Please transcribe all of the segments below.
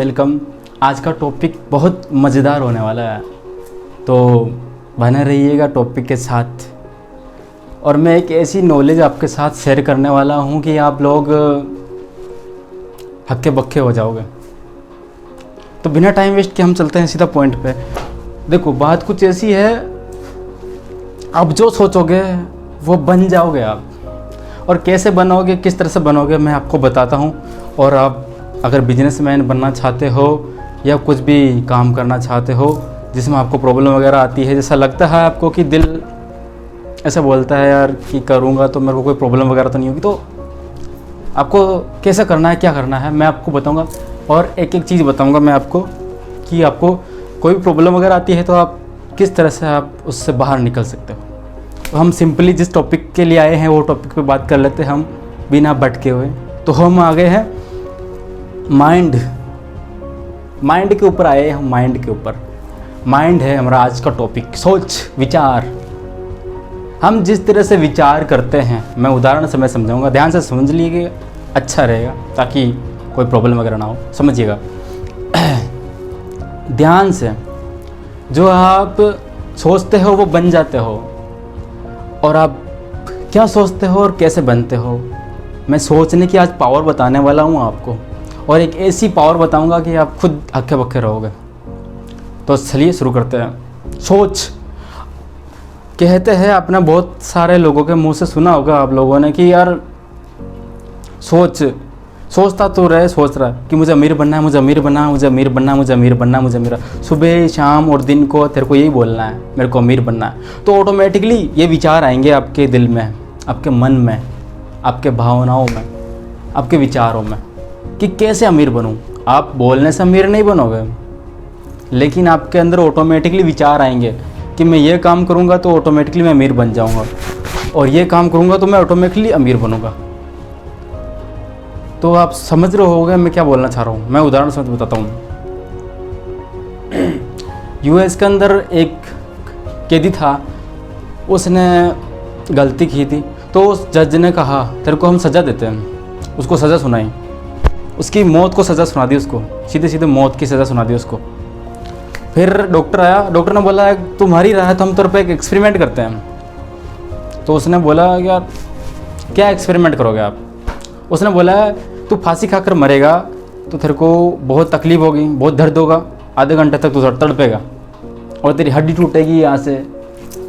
Welcome. आज का topic बहुत मज़ेदार होने वाला है, तो बने रहिएगा टॉपिक के साथ। और मैं एक ऐसी नॉलेज आपके साथ शेयर करने वाला हूँ कि आप लोग हक्के बक्के हो जाओगे। तो बिना टाइम वेस्ट के हम चलते हैं सीधा पॉइंट पे। देखो, बात कुछ ऐसी है, आप जो सोचोगे वो बन जाओगे आप। और कैसे बनोगे, किस तरह से बनोगे, मैं आपको बताता हूँ। और आप अगर बिजनेसमैन बनना चाहते हो या कुछ भी काम करना चाहते हो जिसमें आपको प्रॉब्लम वगैरह आती है, जैसा लगता है आपको कि दिल ऐसा बोलता है यार कि करूँगा तो मेरे को कोई प्रॉब्लम वगैरह तो नहीं होगी, तो आपको कैसे करना है, क्या करना है, मैं आपको बताऊँगा। और एक एक चीज़ बताऊँगा मैं आपको कि आपको कोई भी प्रॉब्लम वगैरह आती है तो आप किस तरह से आप उससे बाहर निकल सकते हो। तो हम सिंपली जिस टॉपिक के लिए आए हैं वो टॉपिक पे बात कर लेते हैं हम, बिना भटके हुए। तो हम आ गए हैं माइंड के ऊपर आए हैं हम। माइंड के ऊपर, माइंड है हमारा आज का टॉपिक। सोच, विचार, हम जिस तरह से विचार करते हैं, मैं उदाहरण से मैं समझाऊंगा, ध्यान से समझ लीजिए, अच्छा रहेगा ताकि कोई प्रॉब्लम वगैरह ना हो। समझिएगा ध्यान से। जो आप सोचते हो वो बन जाते हो, और आप क्या सोचते हो और कैसे बनते हो, मैं सोचने की आज पावर बताने वाला हूँ आपको। और एक ऐसी पावर बताऊँगा कि आप खुद हक्के बक्के रहोगे। तो चलिए शुरू करते हैं। सोच, कहते हैं, आपने बहुत सारे लोगों के मुंह से सुना होगा आप लोगों ने कि यार सोचता तो रहे, सोच रहा है कि मुझे अमीर बनना है, मुझे अमीर बनना है, मुझे अमीर बनना है, मुझे अमीर बनना है, मुझे अमीर। सुबह शाम और दिन को तेरे को यही बोलना है, मेरे को अमीर बनना है। तो ऑटोमेटिकली ये विचार आएंगे आपके दिल में, आपके मन में, आपके भावनाओं में, आपके विचारों में कि कैसे अमीर बनूं। आप बोलने से अमीर नहीं बनोगे, लेकिन आपके अंदर ऑटोमेटिकली विचार आएंगे कि मैं ये काम करूँगा तो ऑटोमेटिकली मैं अमीर बन जाऊँगा, और ये काम करूँगा तो मैं ऑटोमेटिकली अमीर बनूँगा। तो आप समझ रहे होगे मैं क्या बोलना चाह रहा हूँ। मैं उदाहरण से बताता हूँ। यूएस के अंदर एक कैदी था, उसने गलती की थी, तो उस जज ने कहा तेरे को हम सज़ा देते हैं। उसको सज़ा सुनाई, उसकी मौत को सज़ा सुना दी, उसको सीधे सीधे मौत की सज़ा सुना दी उसको। फिर डॉक्टर आया, डॉक्टर ने बोला तुम्हारी राय है तो हम तेरे पे एक एक्सपेरिमेंट करते हैं। तो उसने बोला यार क्या एक्सपेरिमेंट करोगे आप। उसने बोला तू फांसी खाकर मरेगा तो तेरे को बहुत तकलीफ होगी, बहुत दर्द होगा, आधे घंटे तक तू तड़पेगा और तेरी हड्डी टूटेगी यहाँ से,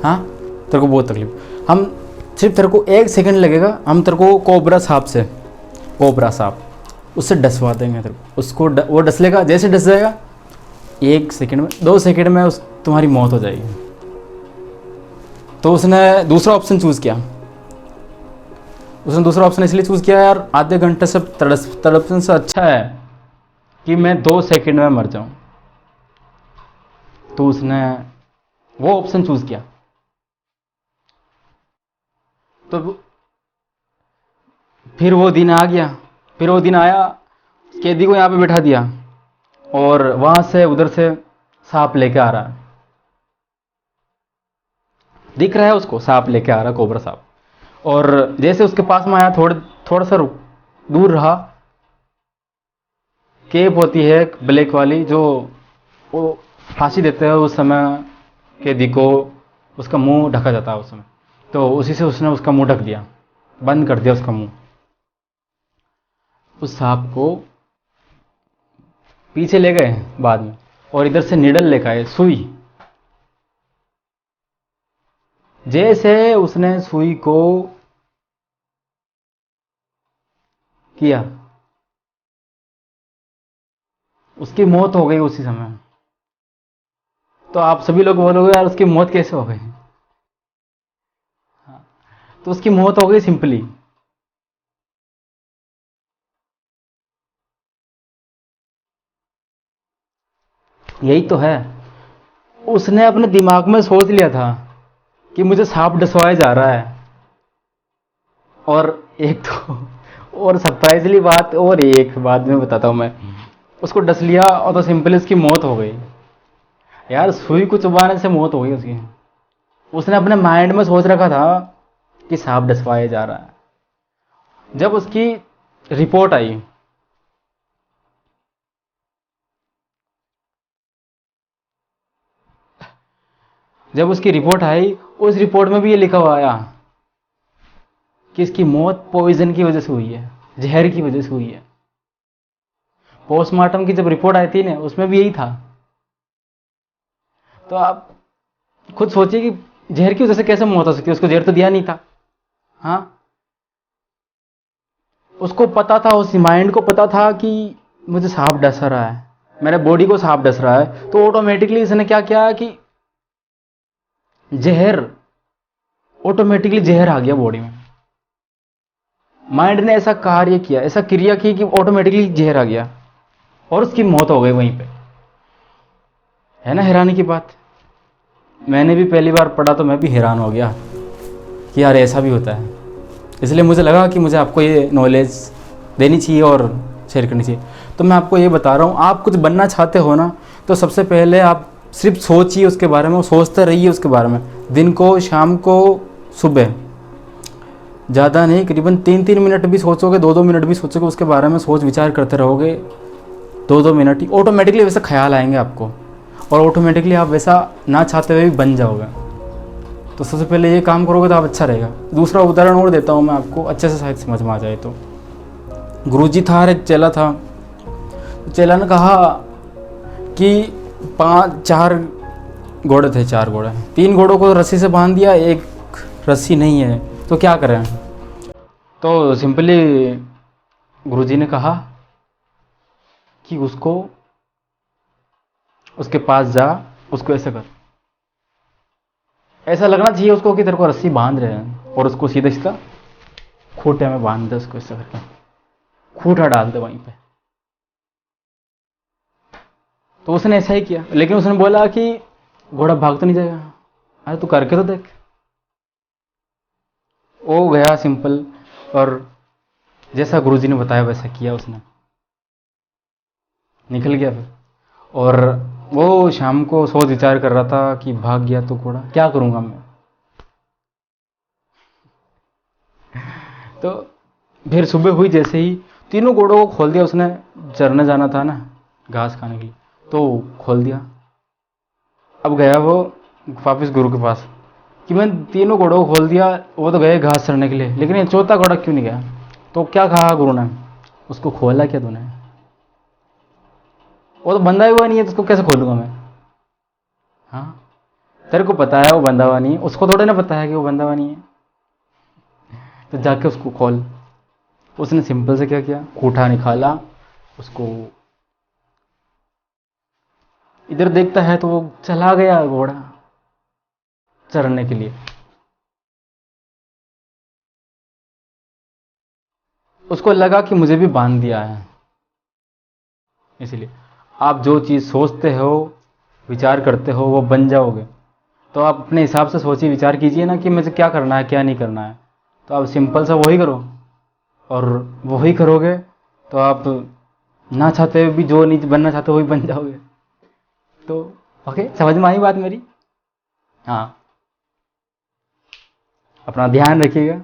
हाँ तेरे को बहुत तकलीफ। हम सिर्फ तेरे को 1 सेकंड लगेगा, हम तेरे को कोबरा सांप उससे डसवा देंगे तेरे को। उसको वो डस लेगा, जैसे डस जाएगा 1 सेकंड में, 2 सेकंड में तुम्हारी मौत हो जाएगी। तो उसने दूसरा ऑप्शन चूज़ किया। उसने दूसरा ऑप्शन इसलिए चूज़ किया यार आधे घंटे से तड़पने से अच्छा है कि मैं 2 सेकंड में मर जाऊं। तो उसने वो ऑप्शन चूज़ किया। तो फिर वो दिन आ गया, फिर वो दिन आया, कैदी को यहाँ पे बैठा दिया और वहां से उधर से सांप लेके आ रहा है, दिख रहा है उसको, सांप लेके आ रहा है, कोबरा सांप। और जैसे उसके पास में आया, थोड़ा सा दूर रहा, केप होती है ब्लैक वाली, जो वो फांसी देते हैं उस समय कैदी को, उसका मुंह ढका जाता है उस समय। तो उसी से उसने उसका मुंह ढक दिया, बंद कर दिया उसका मुंह। उस सांप को पीछे ले गए बाद में, और इधर से निडल लेकर आए, सुई। जैसे उसने सुई को किया, उसकी मौत हो गई उसी समय। तो आप सभी लोग बोलोगे यार उसकी मौत कैसे हो गई। तो उसकी मौत हो गई सिंपली, यही तो है, उसने अपने दिमाग में सोच लिया था कि मुझे सांप डसवाया जा रहा है। और एक तो और सरप्राइजली बात, और एक बाद में बताता हूं मैं, उसको डस लिया और तो सिंपली उसकी मौत हो गई। यार सुई को चुभाने से मौत हो गई उसकी। उसने अपने माइंड में सोच रखा था कि सांप डसवाया जा रहा है। जब उसकी रिपोर्ट आई, जब उसकी रिपोर्ट आई, उस रिपोर्ट में भी ये लिखा हुआ आया कि इसकी मौत पॉइजन की वजह से हुई है, जहर की वजह से हुई है। पोस्टमार्टम की जब रिपोर्ट आई थी ना, उसमें भी यही था। तो आप खुद सोचिए कि जहर की वजह से कैसे मौत हो सकती है, उसको जहर तो दिया नहीं था। हाँ, उसको पता था, उस माइंड को पता था कि मुझे सांप डस रहा है, मेरे बॉडी को सांप डस रहा है, तो ऑटोमेटिकली इसने क्या किया कि जहर, ऑटोमेटिकली जहर आ गया बॉडी में। माइंड ने ऐसा कार्य किया, ऐसा क्रिया की कि ऑटोमेटिकली जहर आ गया और उसकी मौत हो गई वहीं पे। है ना हैरानी की बात। मैंने भी पहली बार पढ़ा तो मैं भी हैरान हो गया कि यार ऐसा भी होता है। इसलिए मुझे लगा कि मुझे आपको ये नॉलेज देनी चाहिए और शेयर करनी चाहिए। तो मैं आपको ये बता रहा हूँ, आप कुछ बनना चाहते हो ना, तो सबसे पहले आप सिर्फ सोचिए उसके बारे में, सोचते रहिए उसके बारे में, दिन को, शाम को, सुबह, ज़्यादा नहीं, करीबन 3-3 मिनट भी सोचोगे, 2-2 मिनट भी सोचोगे उसके बारे में, सोच विचार करते रहोगे 2-2 मिनट ही, ऑटोमेटिकली वैसे ख्याल आएंगे आपको और ऑटोमेटिकली आप वैसा ना चाहते हुए भी बन जाओगे। तो सबसे पहले ये काम करोगे तो आप अच्छा रहेगा। दूसरा उदाहरण और देता हूँ मैं आपको, अच्छे से शायद समझ में आ जाए। तो गुरुजी था और एक चेला था। चेला ने कहा कि 4 घोड़े थे, 4 घोड़े, 3 घोड़ों को रस्सी से बांध दिया, एक रस्सी नहीं है, तो क्या करें। तो सिंपली गुरुजी ने कहा कि उसको, उसके पास जा, उसको ऐसे कर, ऐसा लगना चाहिए उसको कि तेरे को रस्सी बांध रहे हैं, और उसको सीधा सीधा खूंटे में बांध दे, उसको ऐसे करके खूंटा डाल दे वहीं पे। तो उसने ऐसा ही किया, लेकिन उसने बोला कि घोड़ा भाग तो नहीं जाएगा, अरे तू करके तो देख। वो गया सिंपल, और जैसा गुरुजी ने बताया वैसा किया उसने, निकल गया फिर। और वो शाम को सोच विचार कर रहा था कि भाग गया तो घोड़ा, क्या करूंगा मैं। तो फिर सुबह हुई, जैसे ही तीनों घोड़ों को खोल दिया उसने, चरने जाना था ना, घास खाने के लिए, तो खोल दिया। अब गया वो वापस गुरु के पास कि मैं तीनों घोड़ों को खोल दिया, वो तो गए घास चरने के लिए, लेकिन ये चौथा घोड़ा क्यों नहीं गया। तो क्या कहा गुरु ने, उसको खोला क्या तूने, वो तो बंधा हुआ नहीं है, तो उसको कैसे खोलूंगा मैं। हाँ, तेरे को पता है वो बंधा हुआ नहीं है, उसको थोड़े ना पता है कि वो बंधा हुआ नहीं है, तो जाके उसको खोल। उसने सिंपल से क्या किया, खूंटा निकाला, उसको इधर देखता है तो वो चला गया घोड़ा चरने के लिए। उसको लगा कि मुझे भी बांध दिया है। इसलिए आप जो चीज़ सोचते हो, विचार करते हो, वो बन जाओगे। तो आप अपने हिसाब से सोचिए, विचार कीजिए ना कि मुझे क्या करना है, क्या नहीं करना है। तो आप सिंपल सा वही करो, और वही करोगे तो आप ना चाहते हुए भी जो नहीं बनना चाहते वही बन जाओगे। तो ओके, समझ में आई बात मेरी। हाँ, अपना ध्यान रखिएगा।